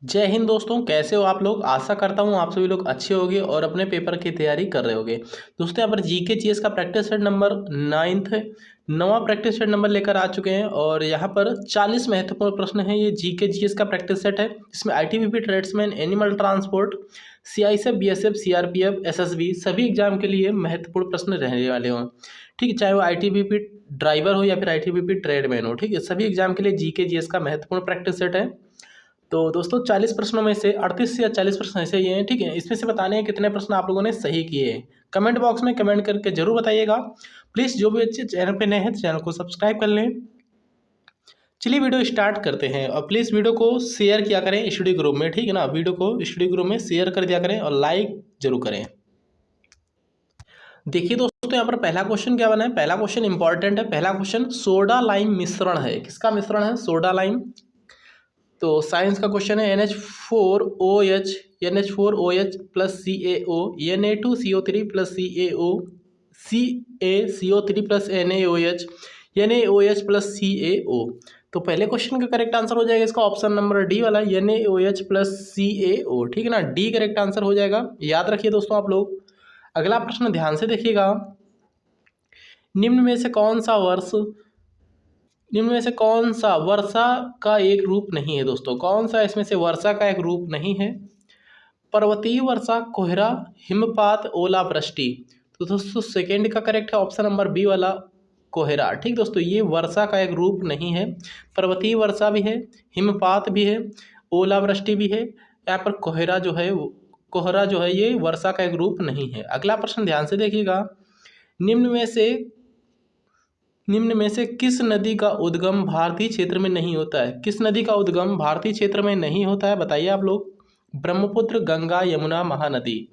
जय हिंद दोस्तों, कैसे हो आप लोग। आशा करता हूँ आप सभी लोग अच्छे होंगे और अपने पेपर की तैयारी कर रहे होंगे। दोस्तों यहाँ पर जीके जीएस का प्रैक्टिस सेट नंबर 9 है। नवा प्रैक्टिस सेट नंबर लेकर आ चुके हैं और यहाँ पर 40 महत्वपूर्ण प्रश्न हैं। ये जीके जीएस का प्रैक्टिस सेट है। इसमें ITBP, tradesman, animal transport, CISF, BSF, CRPF, SSB सभी एग्जाम के लिए महत्वपूर्ण प्रश्न रहने वाले हों। ठीक है, चाहे वो आईटीबीपी ड्राइवर हो या फिर आईटीबीपी ट्रेडमैन हो। ठीक है, सभी एग्जाम के लिए जीके जीएस का महत्वपूर्ण प्रैक्टिस सेट है। तो दोस्तों 40 प्रश्नों में से 38 या 40 प्रश्न ऐसे ही हैं। ठीक है, इसमें से बताने हैं कितने प्रश्न आप लोगों ने सही किए हैं। कमेंट बॉक्स में कमेंट करके जरूर बताइएगा। प्लीज़ जो भी अच्छे चैनल पे नए हैं तो चैनल को सब्सक्राइब कर लें। चलिए वीडियो स्टार्ट करते हैं और प्लीज़ वीडियो को शेयर किया करें स्टडी ग्रुप में। ठीक है ना, वीडियो को स्टडी ग्रुप में शेयर कर दिया करें और लाइक जरूर करें। देखिए दोस्तों यहाँ पर पहला क्वेश्चन क्या बना है। पहला क्वेश्चन इंपॉर्टेंट है। पहला क्वेश्चन सोडा लाइम मिश्रण है। किसका मिश्रण है? Soda lime. तो साइंस का क्वेश्चन है NH4OH NH4OH plus CaO Na2CO3 plus CaO CaCO3 plus NaOH NaOH plus CaO। तो पहले क्वेश्चन का करेक्ट आंसर हो जाएगा इसका ऑप्शन नंबर डी वाला NaOH प्लस CaO। ठीक है ना, डी करेक्ट आंसर हो जाएगा। याद रखिए दोस्तों आप लोग। अगला प्रश्न ध्यान से देखिएगा। निम्न में से कौन सा वर्षा का एक रूप नहीं है? दोस्तों कौन सा इसमें से वर्षा का एक रूप नहीं है? पर्वतीय वर्षा, कोहरा, हिमपात, ओलावृष्टि। तो दोस्तों सेकंड का करेक्ट है ऑप्शन नंबर बी वाला, कोहरा। ठीक दोस्तों, ये वर्षा का एक रूप नहीं है। पर्वतीय वर्षा भी है, हिमपात भी है, ओलावृष्टि भी है। यहाँ पर कोहरा जो है ये वर्षा का एक रूप नहीं है। अगला प्रश्न ध्यान से देखिएगा। निम्न में से किस नदी का उद्गम भारतीय क्षेत्र में नहीं होता है? किस नदी का उद्गम भारतीय क्षेत्र में नहीं होता है बताइए आप लोग। ब्रह्मपुत्र, गंगा, यमुना, महानदी।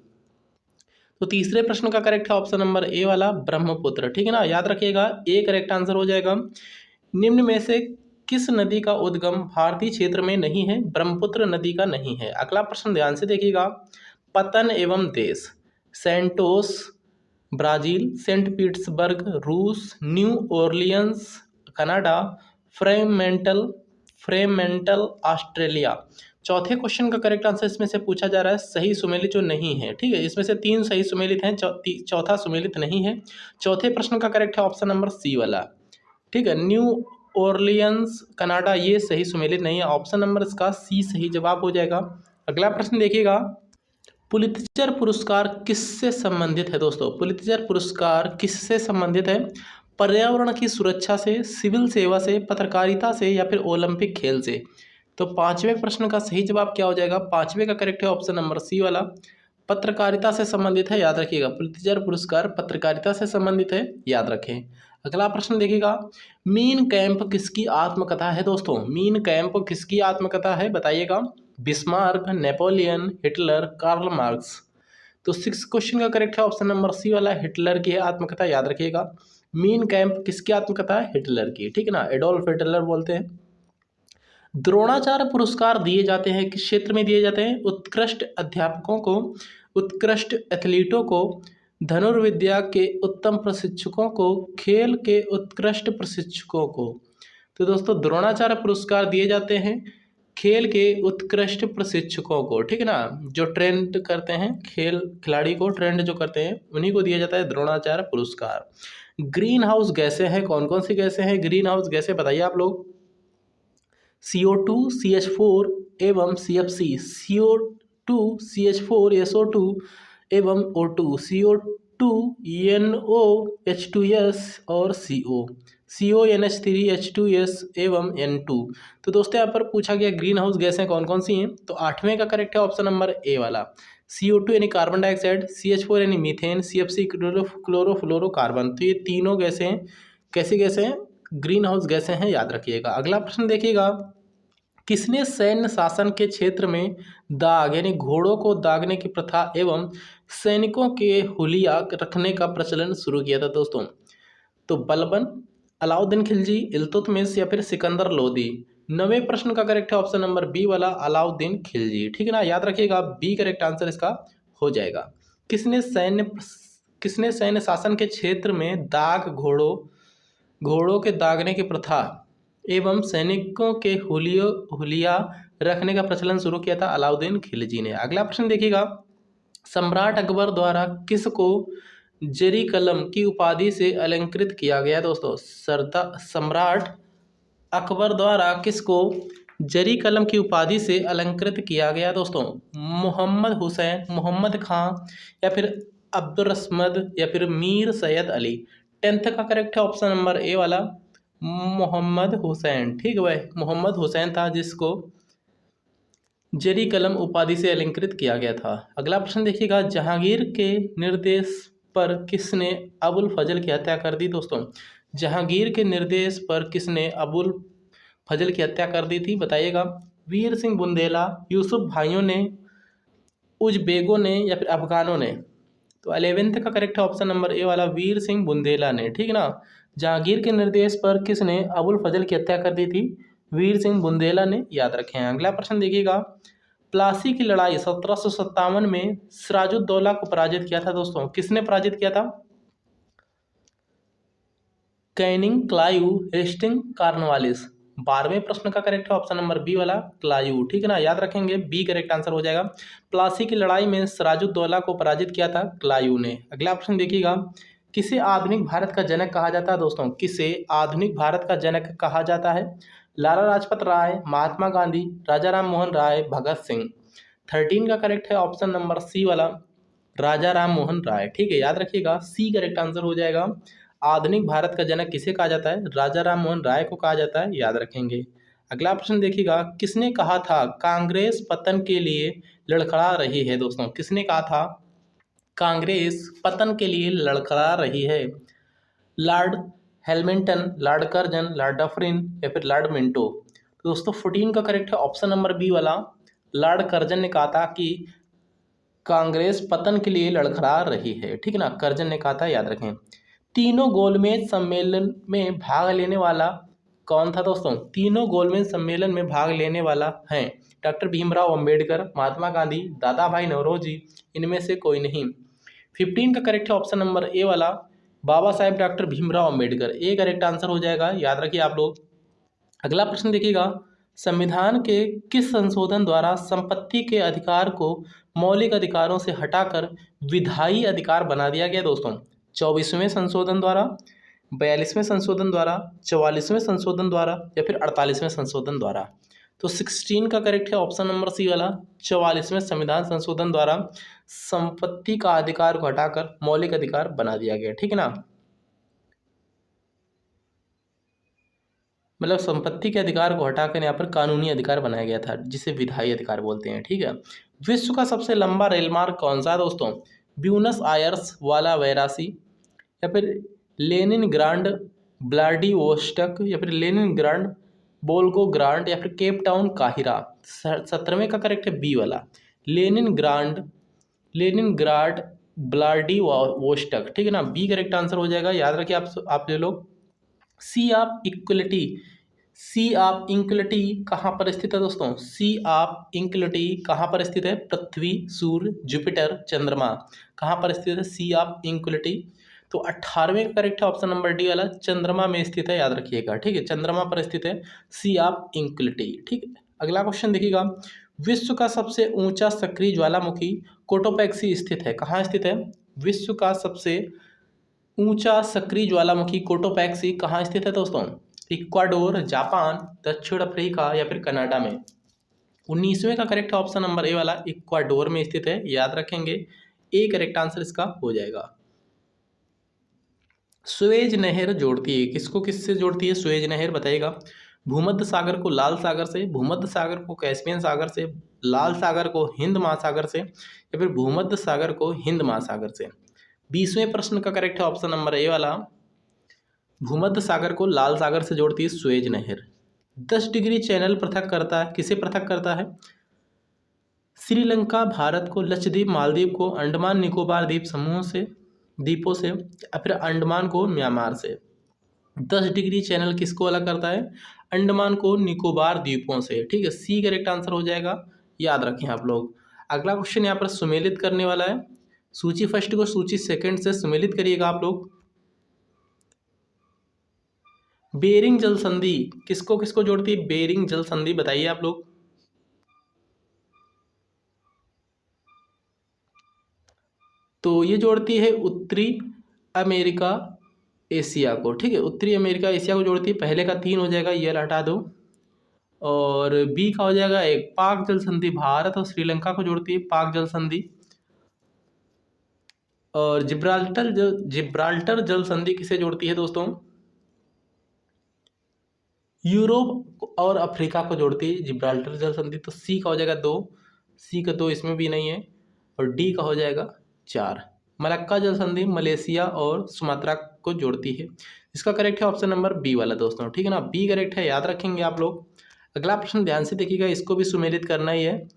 तो तीसरे प्रश्न का करेक्ट है ऑप्शन नंबर ए वाला, ब्रह्मपुत्र। ठीक है ना, याद रखिएगा, ए करेक्ट आंसर हो जाएगा। निम्न में से किस नदी का उद्गम भारतीय क्षेत्र में नहीं है? ब्रह्मपुत्र नदी का नहीं है। अगला प्रश्न ध्यान से देखिएगा। पतन एवं देश। सेंटोस ब्राज़ील, सेंट पीटर्सबर्ग रूस, new Orleans Canada, Fremantle Australia. चौथे क्वेश्चन का करेक्ट आंसर इसमें से पूछा जा रहा है सही सुमेलित जो नहीं है। ठीक है, इसमें से 3 सही सुमेलित हैं, चौथा सुमेलित नहीं है। चौथे प्रश्न का करेक्ट है ऑप्शन नंबर सी वाला। ठीक है, न्यू ऑरलियंस कनाडा ये सही सुमेलित नहीं है। ऑप्शन नंबर इसका सी सही जवाब हो जाएगा। अगला प्रश्न देखिएगा। पुलित्जर पुरस्कार किससे संबंधित है? दोस्तों पुलित्जर पुरस्कार किससे संबंधित है? पर्यावरण की सुरक्षा से, सिविल सेवा से, पत्रकारिता से या फिर ओलंपिक खेल से। तो पांचवें प्रश्न का सही जवाब क्या हो जाएगा? पांचवें का करेक्ट है ऑप्शन नंबर सी वाला, पत्रकारिता से संबंधित है। याद रखिएगा, पुलित्जर पुरस्कार पत्रकारिता से संबंधित है, याद रखें। अगला प्रश्न देखिएगा। मीन कैंप किसकी आत्मकथा है? दोस्तों मीन कैंप किसकी आत्मकथा है बताइएगा। Bismarck, Napoleon, Hitler, Karl Marx. तो 6 क्वेश्चन का करेक्ट है ऑप्शन नंबर सी वाला, हिटलर की है आत्मकथा। याद रखिएगा, मीन कैंप किसकी आत्मकथा है? हिटलर की। ठीक है ना, एडोल्फ हिटलर बोलते हैं। द्रोणाचार्य पुरस्कार दिए जाते हैं किस क्षेत्र में दिए जाते हैं? उत्कृष्ट अध्यापकों को, उत्कृष्ट एथलीटों को, धनुर्विद्या के उत्तम प्रशिक्षकों को, खेल के उत्कृष्ट प्रशिक्षकों को। तो दोस्तों द्रोणाचार्य पुरस्कार दिए जाते हैं खेल के उत्कृष्ट प्रशिक्षकों को। ठीक है ना, जो ट्रेंड करते हैं खिलाड़ी को ट्रेंड जो करते हैं उन्हीं को दिया जाता है द्रोणाचार्य पुरस्कार। ग्रीन हाउस गैसें हैं, कौन कौन सी गैसें हैं ग्रीन हाउस गैसें बताइए आप लोग। CO2, CH4 एवं CFC। CO2, CH4, SO2 एवं O2। CO2, NOH2S और CO। CONH3H2S एवं N2। तो दोस्तों यहाँ पर पूछा गया ग्रीन हाउस गैसें कौन कौन सी हैं? तो 8वें का करेक्ट है ऑप्शन नंबर ए वाला, CO2 यानी कार्बन डाइऑक्साइड, CH4 यानी मीथेन, CFC क्लोरोफ्लोरोकार्बन। तो ये तीनों गैसें कैसी गैसें हैं? ग्रीन हाउस गैसें हैं, याद रखिएगा। अगला प्रश्न देखिएगा। किसने सैन्य शासन के क्षेत्र में दाग यानी घोड़ों को दागने की प्रथा एवं सैनिकों के हुलिया रखने का प्रचलन शुरू किया था? दोस्तों तो बलबन, अलाउद्दीन खिलजी, इल्तुतमिश या फिर सिकंदर लोदी। 9वें प्रश्न का करेक्ट है ऑप्शन नंबर बी वाला, अलाउद्दीन खिलजी। ठीक है ना, याद रखिएगा, बी करेक्ट आंसर इसका हो जाएगा। किसने सैन्य शासन के क्षेत्र में घोड़ों के दागने की प्रथा एवं सैनिकों के हुलिया रखने का प्रचलन शुरू किया था? अलाउद्दीन खिलजी ने। अगला प्रश्न देखिएगा, सम्राट अकबर द्वारा किसको जरी कलम की उपाधि से अलंकृत किया गया? दोस्तों, सम्राट अकबर द्वारा किसको जरी कलम की उपाधि से अलंकृत किया गया? दोस्तों, मोहम्मद हुसैन, मोहम्मद खां, या फिर अब्दुर्रस्मद, या फिर मीर सैयद अली। 10th का करेक्ट है ऑप्शन नंबर ए वाला, मोहम्मद हुसैन। ठीक है भाई, मोहम्मद हुसैन था जिसको जरी कलम उपाधि से अलंकृत किया गया था। अगला प्रश्न देखिएगा, जहांगीर के निर्देश पर किसने अबुल फजल की हत्या कर दी? दोस्तों, जहांगीर के निर्देश पर किसने अबुल फजल की हत्या कर दी थी? बताइएगा। वीर सिंह बुंदेला, यूसुफ भाइयों ने, उजबेगों ने, या फिर अफगानों ने? तो 11th का करेक्ट है ऑप्शन नंबर ए वाला, वीर सिंह बुंदेला ने। ठीक है ना। जहांगीर के निर्देश पर किसने अबुल फजल की हत्या कर दी थी? वीर सिंह बुंदेला ने, याद रखें। अगला प्रश्न देखिएगा, प्लासी की लड़ाई 1757 में सिराजुद्दौला को पराजित किया था? दोस्तों, किसने पराजित किया था? Canning, Clive, Hasting, Cornwallis. 12वें प्रश्न का करेक्ट है ऑप्शन नंबर बी वाला, क्लाइव। ठीक है ना, याद रखेंगे, बी करेक्ट आंसर हो जाएगा। प्लासी की लड़ाई में सिराजुद्दौला को पराजित किया था क्लाइव ने। अगला प्रश्न देखिएगा, किसे आधुनिक भारत का जनक कहा जाता है? दोस्तों, किसे आधुनिक भारत का जनक कहा जाता है? लाला लाजपत राय, महात्मा गांधी, राजा राम मोहन राय, भगत सिंह। 13 का करेक्ट है ऑप्शन नंबर सी वाला, राजा राम मोहन राय। ठीक है, याद रखिएगा, सी करेक्ट आंसर हो जाएगा। आधुनिक भारत का जनक किसे कहा जाता है? राजा राम मोहन राय को कहा जाता है, याद रखेंगे। अगला प्रश्न देखिएगा, किसने कहा था कांग्रेस पतन के लिए लड़खड़ा रही है? दोस्तों, किसने कहा था कांग्रेस पतन के लिए लड़खड़ा रही है? Lord Hamilton, Lord Curzon, Lord Dufferin, या फिर लॉर्ड मिंटो? तो दोस्तों, 14 का करेक्ट है ऑप्शन नंबर बी वाला, लॉर्ड कर्जन ने कहा था कि कांग्रेस पतन के लिए लड़खड़ा रही है। ठीक है ना, कर्जन ने कहा था, याद रखें। तीनों गोलमेज सम्मेलन में भाग लेने वाला कौन था? दोस्तों, तीनों गोलमेज सम्मेलन में भाग लेने वाला है डॉक्टर भीमराव अंबेडकर, महात्मा गांधी, दादा भाई नौरोजी, इनमें से कोई नहीं। 15 का करेक्ट है ऑप्शन नंबर ए वाला, Baba Saheb doctor Bhimrao Ambedkar. A correct answer हो जाएगा, याद रखिए आप लोग। अगला प्रश्न देखिएगा, संविधान के किस संशोधन द्वारा संपत्ति के अधिकार को मौलिक अधिकारों से हटाकर विधायी अधिकार बना दिया गया? दोस्तों, 24वें संशोधन द्वारा, 42वें संशोधन द्वारा, 44वें संशोधन द्वारा, या फिर 48वें संशोधन द्वारा? तो 16 का करेक्ट है ऑप्शन नंबर सी वाला, 44वें संविधान संशोधन द्वारा संपत्ति का अधिकार को हटाकर मौलिक अधिकार बना दिया गया। ठीक है ना, मतलब संपत्ति के अधिकार को हटाकर यहाँ पर कानूनी अधिकार बनाया गया था, जिसे विधायी अधिकार बोलते हैं। ठीक है। विश्व का सबसे लंबा रेल मार्ग कौन सा है? दोस्तों, ब्यूनस आयर्स वाला वैरासी, या फिर लेनिनग्राड व्लादिवोस्टोक, या फिर लेनिनग्राड वोल्गोग्राड, या फिर केप टाउन काहिरा? 17वें का करेक्ट है बी वाला, लेनिनग्राड व्लादिवोस्टोक। ठीक है ना, बी करेक्ट आंसर हो जाएगा, याद रखिए आप ले लो। Sea of equality, sea of equality कहाँ पर स्थित है? दोस्तों, सी ऑफ इक्वलिटी कहाँ पर स्थित है? पृथ्वी, सूर्य, जुपिटर, चंद्रमा, कहाँ पर स्थित है सी ऑफ इक्वलिटी? तो 18वें का करेक्ट है ऑप्शन नंबर डी वाला, चंद्रमा में स्थित है, याद रखिएगा। ठीक है, चंद्रमा पर स्थित है सी ऑफ इक्वलिटी। ठीक है। अगला क्वेश्चन देखिएगा, विश्व का सबसे ऊंचा सक्रिय ज्वालामुखी कोटोपैक्सी स्थित है? कहाँ स्थित है? विश्व का सबसे ऊंचा सक्रिय ज्वालामुखी कोटोपैक्सी कहाँ स्थित है? दोस्तों, इक्वाडोर, जापान, दक्षिण अफ्रीका, या फिर कनाडा में? 19वें का करेक्ट ऑप्शन नंबर ए वाला, इक्वाडोर में स्थित है, याद रखेंगे। ए करेक्ट आंसर इसका हो जाएगा। सुएज नहर जोड़ती है, किसको किससे जोड़ती है सुएज नहर? बताइएगा। भूमध्य सागर को लाल सागर से, भूमध्य सागर को कैस्पियन सागर से, लाल सागर को हिंद महासागर से, या फिर भूमध्य सागर को हिंद महासागर से? 20वें प्रश्न का करेक्ट है ऑप्शन नंबर ए वाला, भूमध्य सागर को लाल सागर से जोड़ती है सुएज नहर। 10 डिग्री चैनल पृथक करता है, किसे पृथक करता है? श्रीलंका भारत को, लक्षद्वीप मालदीव को, अंडमान निकोबार द्वीप समूह से, द्वीपों से, या फिर अंडमान को म्यांमार से? 10 डिग्री चैनल किसको अलग करता है? अंडमान को निकोबार द्वीपों से। ठीक है, सी करेक्ट आंसर हो जाएगा, याद रखें आप लोग। अगला क्वेश्चन यहाँ पर सुमेलित करने वाला है, सूची फर्स्ट को सूची सेकंड से सुमेलित करिएगा आप लोग। बेरिंग जल संधि किसको किसको जोड़ती है? बेरिंग जल संधि बताइए आप लोग। तो ये जोड़ती है उत्तरी अमेरिका एशिया को, ठीक है, उत्तरी अमेरिका एशिया को जोड़ती है। पहले का 3 हो जाएगा, ये हटा दो। और बी का हो जाएगा एक, पाक जल संधि भारत और श्रीलंका को जोड़ती है, पाक जल संधि। और जिब्राल्टर जल संधि किसे जोड़ती है दोस्तों? यूरोप और अफ्रीका को जोड़ती है जिब्राल्टर जल संधि। तो सी का हो जाएगा 2, सी का 2 इसमें भी नहीं है। और डी का हो जाएगा 4, मलक्का जल संधि मलेशिया और सुमात्रा को जोड़ती है। इसका करेक्ट है ऑप्शन नंबर बी वाला दोस्तों, ठीक है ना, बी करेक्ट है, याद रखेंगे आप लोग। अगला प्रश्न ध्यान से देखिएगा, इसको भी सुमेलित करना ही है।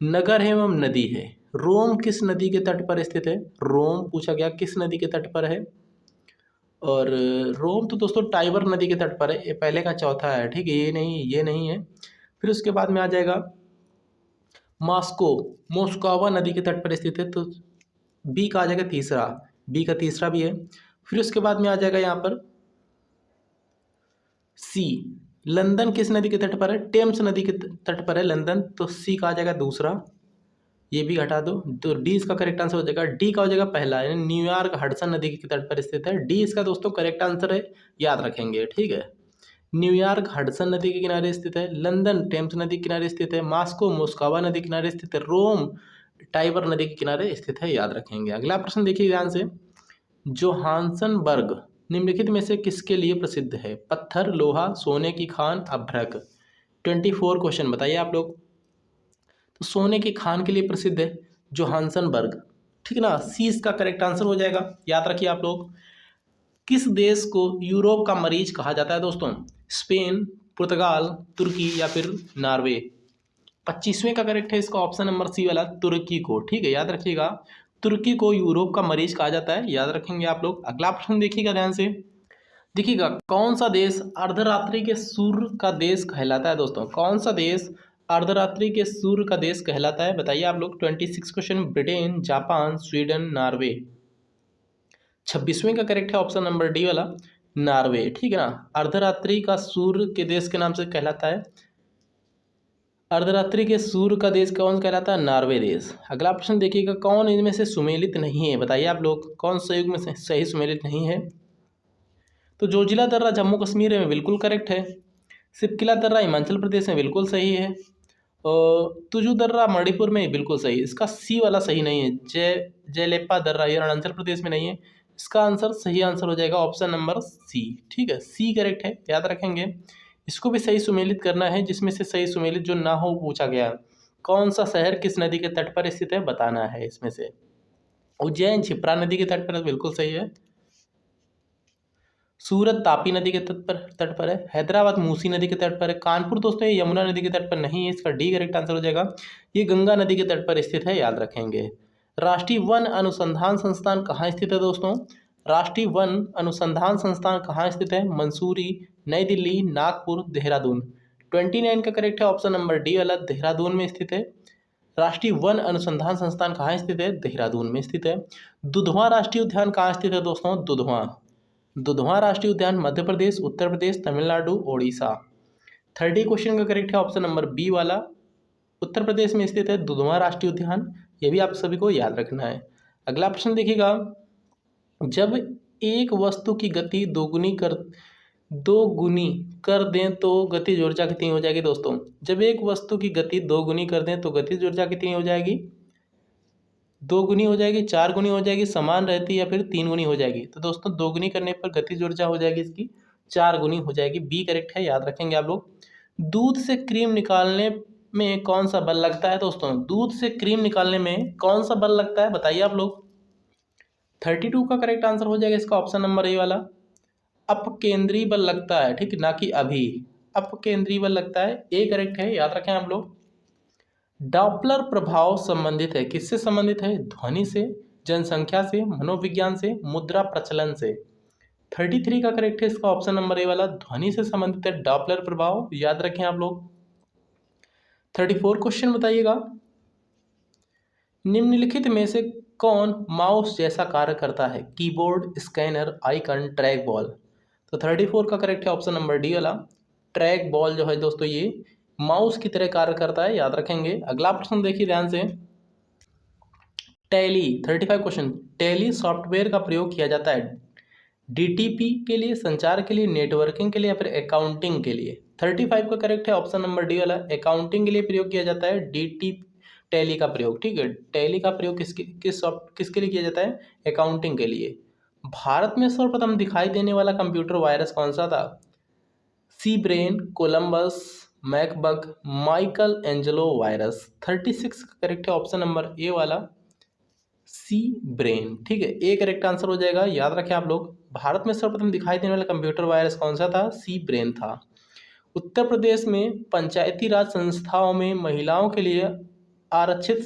नगर है एवं नदी है, रोम किस नदी के तट पर स्थित है? रोम पूछा गया किस नदी के तट पर है। और रोम तो दोस्तों टाइबर नदी के तट पर है, ये पहले का चौथा है, ठीक है, ये नहीं है। फिर उसके बाद में आ जाएगा मॉस्को, मोस्कोवा नदी के तट पर स्थित है, तो बी का आ जाएगा तीसरा, बी का तीसरा भी है। फिर उसके बाद में आ जाएगा यहाँ पर सी, लंदन किस नदी के तट पर है? टेम्स नदी के तट पर है लंदन, तो सी का आ जाएगा दूसरा, ये भी हटा दो। तो डी इसका करेक्ट आंसर हो जाएगा, डी का हो जाएगा पहला, यानी न्यूयॉर्क हडसन नदी के तट पर स्थित है, डी इसका दोस्तों करेक्ट आंसर है, याद रखेंगे, ठीक है। न्यूयॉर्क हडसन नदी के किनारे स्थित है, लंदन टेम्स नदी के किनारे स्थित है, मॉस्को मोस्कोवा नदी के किनारे स्थित है, रोम टाइबर नदी के किनारे स्थित है, याद रखेंगे। अगला प्रश्न देखिए ध्यान से, जोहान्सनबर्ग निम्नलिखित में से किसके लिए प्रसिद्ध है? पत्थर, लोहा, सोने की खान, अभ्रक। 24 क्वेश्चन बताइए आप लोग। तो सोने की खान के लिए प्रसिद्ध है जोहान्सनबर्ग, ठीक है ना, सी इसका करेक्ट आंसर हो जाएगा, याद रखिए आप लोग। किस देश को यूरोप का मरीज कहा जाता है दोस्तों? स्पेन, पुर्तगाल, तुर्की या फिर नॉर्वे। 25वें का करेक्ट है इसका ऑप्शन नंबर सी वाला, तुर्की को, ठीक है, याद रखिएगा, तुर्की को यूरोप का मरीज कहा जाता है, याद रखेंगे आप लोग। अगला प्रश्न देखिएगा ध्यान से, देखिएगा कौन सा देश अर्धरात्रि के सूर्य का देश कहलाता है दोस्तों? कौन सा देश अर्धरात्रि के सूर्य का देश कहलाता है, बताइए आप लोग। 26 question, Britain, Japan, Sweden, Norway. 26वें का करेक्ट है ऑप्शन नंबर डी वाला, नॉर्वे, ठीक है ना, अर्धरात्रि का सूर्य के देश के नाम से कहलाता है, अर्धरात्रि के सूर्य का देश कौन कहलाता है? नॉर्वे देश। अगला प्रश्न देखिएगा, कौन इनमें से सुमेलित नहीं है, बताइए आप लोग, कौन संयुग में से सही सुमेलित नहीं है? तो जोजिला दर्रा जम्मू कश्मीर में बिल्कुल करेक्ट है, सिपकिला दर्रा हिमाचल प्रदेश में बिल्कुल सही है, और तुजू दर्रा मणिपुर में बिल्कुल सही है। इसका सी वाला सही नहीं है, जयलेपा दर्रा ये अरुणाचल प्रदेश में नहीं है। इसका आंसर सही आंसर हो जाएगा ऑप्शन नंबर सी, ठीक है, सी करेक्ट है, याद रखेंगे। इसको भी सही सुमेलित करना है, जिसमें से सही सुमेलित जो ना हो पूछा गया। कौन सा शहर किस नदी के तट पर स्थित है बताना है इसमें से। उज्जैन क्षिप्रा नदी के तट पर बिल्कुल सही है, सूरत तापी नदी के तट पर है, हैदराबाद मूसी नदी के तट पर है, कानपुर दोस्तों ये यमुना नदी के तट पर नहीं है, इसका डी करेक्ट आंसर हो जाएगा। ये गंगा नदी के तट पर स्थित है, याद रखेंगे। राष्ट्रीय वन अनुसंधान संस्थान कहाँ स्थित है दोस्तों? राष्ट्रीय वन अनुसंधान संस्थान कहाँ स्थित है? मंसूरी, नई दिल्ली, नागपुर, देहरादून। 29 का करेक्ट है ऑप्शन नंबर डी वाला, देहरादून में स्थित है। राष्ट्रीय वन अनुसंधान संस्थान कहाँ स्थित है? देहरादून में स्थित है। दुधवा राष्ट्रीय उद्यान कहाँ स्थित है दोस्तों? दुधवा राष्ट्रीय उद्यान मध्य प्रदेश, उत्तर प्रदेश, तमिलनाडु, ओडिशा। 30 क्वेश्चन का करेक्ट है ऑप्शन नंबर बी वाला, उत्तर प्रदेश में स्थित है दुधवा राष्ट्रीय उद्यान, ये भी आप सभी को याद रखना है। अगला प्रश्न देखिएगा, जब एक वस्तु की गति दोगुनी कर दें तो गतिज ऊर्जा कितनी हो जाएगी दोस्तों? जब एक वस्तु की गति दोगुनी कर दें तो गतिज ऊर्जा कितनी हो जाएगी? 2 गुनी हो जाएगी, 4 गुनी हो जाएगी, समान रहती या फिर 3 गुनी हो जाएगी? तो दोस्तों 2 गुनी करने पर गतिज ऊर्जा हो जाएगी इसकी 4 गुनी हो जाएगी, बी करेक्ट है, याद रखेंगे आप लोग। दूध से क्रीम निकालने में कौन सा बल लगता है दोस्तों? दूध से क्रीम निकालने में कौन सा बल लगता है बताइए आप लोग। 32 का करेक्ट आंसर हो जाएगा इसका ऑप्शन नंबर ए वाला, अपकेंद्रीय बल लगता है, ठीक, ना कि अभी, अपकेंद्रीय बल लगता है, ए करेक्ट है, याद रखें आप लोग। डॉपलर प्रभाव संबंधित है, किससे संबंधित है? ध्वनि से, जनसंख्या से, मनोविज्ञान से, मुद्रा प्रचलन से। 33 का करेक्ट है इसका ऑप्शन नंबर ए वाला, ध्वनि से संबंधित है डॉपलर प्रभाव, याद रखें आप लोग। 34 क्वेश्चन बताइएगा, निम्नलिखित में से कौन माउस जैसा कार्य करता है? Keyboard, scanner, icon, track ball. तो 34 का करेक्ट है ऑप्शन नंबर डी वाला, ट्रैक बॉल जो है दोस्तों ये माउस की तरह कार्य करता है, याद रखेंगे। अगला प्रश्न देखिए ध्यान से, टैली 35 क्वेश्चन, टैली सॉफ्टवेयर का प्रयोग किया जाता है डीटीपी के लिए, संचार के लिए, नेटवर्किंग के लिए या फिर अकाउंटिंग के लिए। 35 का करेक्ट है ऑप्शन नंबर डी वाला, अकाउंटिंग के लिए प्रयोग किया जाता है डीटी टैली का प्रयोग। ठीक है, टैली का प्रयोग किसके लिए किया जाता है? अकाउंटिंग के लिए। भारत में सर्वप्रथम दिखाई देने वाला कंप्यूटर वायरस कौन सा था? C Brain, Columbus, MacBug, Michelangelo virus. 36 का करेक्ट है ऑप्शन नंबर ए वाला, सी ब्रेन। ठीक है, ए करेक्ट आंसर हो जाएगा। याद रखें आप लोग, भारत में सर्वप्रथम दिखाई देने वाला कंप्यूटर वायरस कौन सा था? सी ब्रेन था। उत्तर प्रदेश में पंचायती राज संस्थाओं में महिलाओं के लिए आरक्षित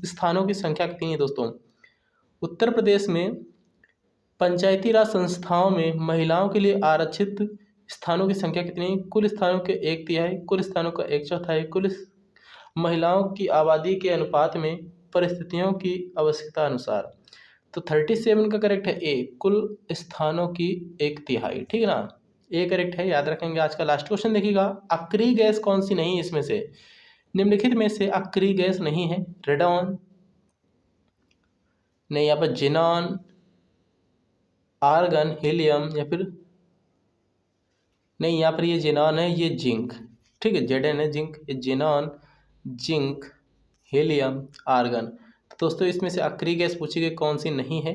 स्थानों की संख्या कितनी है दोस्तों? उत्तर प्रदेश में पंचायती राज संस्थाओं में महिलाओं के लिए आरक्षित स्थानों की संख्या कितनी है? कुल स्थानों के 1/3, कुल स्थानों का 1/4, कुल महिलाओं की आबादी के अनुपात में परिस्थितियों की आवश्यकता अनुसार। तो 37 का करेक्ट है ए, कुल स्थानों की 1/3। ठीक है ना, ए करेक्ट है, याद रखेंगे। आज का लास्ट क्वेश्चन देखिएगा, अक्रिय गैस कौन सी नहीं है इसमें से? निम्नलिखित में से अक्रिय गैस नहीं है? रेडॉन नहीं, यहाँ पर जिनॉन, आर्गन, हीलियम या फिर नहीं, यहाँ पर ये जिनॉन है, ये जिंक। ठीक है, जेडन है जिंक, ये जिनॉन, जिंक, हीलियम, आर्गन। तो दोस्तों इसमें से अक्रिय गैस पूछी गई कौन सी नहीं है?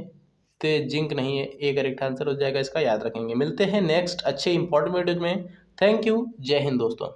तो जिंक नहीं है, ए करेक्ट आंसर हो जाएगा इसका, याद रखेंगे। मिलते हैं नेक्स्ट अच्छे इंपॉर्टेंट वीडियो में। थैंक यू, जय हिंद दोस्तों।